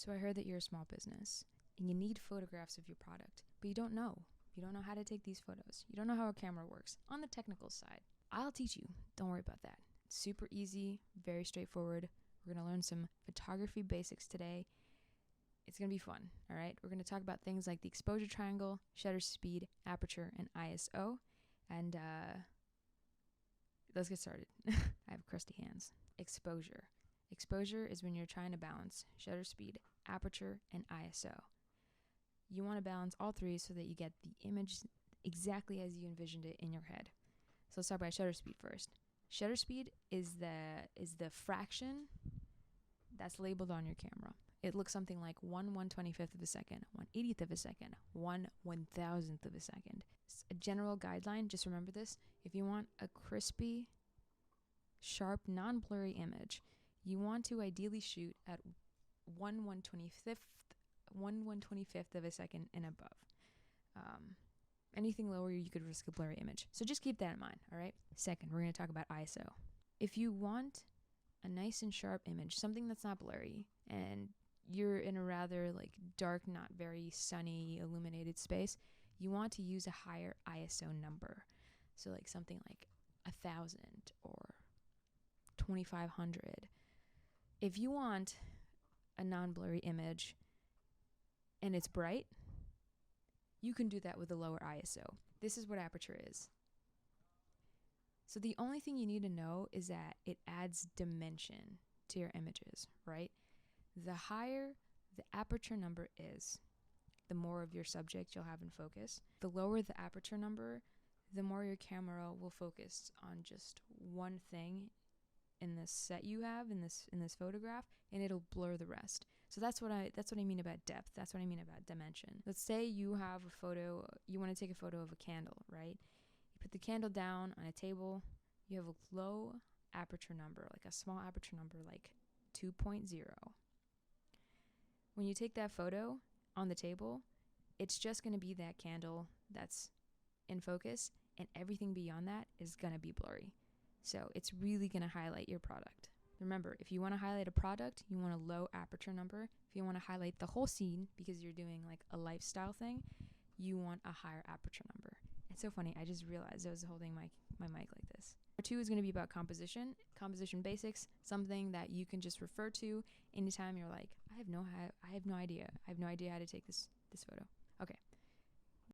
So I heard that you're a small business and you need photographs of your product, but you don't know. You don't know how to take these photos. You don't know how a camera works on the technical side. I'll teach you. Don't worry about that. It's super easy, very straightforward. We're going to learn some photography basics today. It's going to be fun, all right? We're going to talk about things like the exposure triangle, shutter speed, aperture, and ISO. And let's get started. I have crusty hands. Exposure. Exposure is when you're trying to balance shutter speed, aperture, and ISO. You want to balance all three so that you get the image exactly as you envisioned it in your head. So let's talk about shutter speed first. Shutter speed is the fraction that's labeled on your camera. It looks something like 1/125th of a second, 1/80th of a second, 1/1000th of a second. It's a general guideline, just remember this. If you want a crispy, sharp, non-blurry image, you want to ideally shoot at 1/125th of a second and above. Anything lower, you could risk a blurry image. So just keep that in mind, all right? Second, we're going to talk about ISO. If you want a nice and sharp image, something that's not blurry, and you're in a rather dark, not very sunny, illuminated space, you want to use a higher ISO number. So something like 1000 or 2500. If you want a non-blurry image and it's bright, you can do that with a lower ISO. This is what Aperture is. So the only thing you need to know is that it adds dimension to your images, right? The higher the aperture number is, the more of your subject you'll have in focus. The lower the aperture number, the more your camera will focus on just one thing in this set you have in this photograph, and it'll blur the rest. So that's what I mean about depth. That's what I mean about dimension. Let's say you have a photo, you want to take a photo of a candle, right? You put the candle down on a table, you have a low aperture number, like a small aperture number, like 2.0. When you take that photo on the table, it's just going to be that candle that's in focus, and everything beyond that is going to be blurry. So it's really going to highlight your product. Remember, if you want to highlight a product, you want a low aperture number. If you want to highlight the whole scene because you're doing a lifestyle thing, you want a higher aperture number. It's so funny. I just realized I was holding my mic like this. Part 2 is going to be about composition basics, something that you can just refer to anytime you're like, I have no idea. I have no idea how to take this photo. Okay.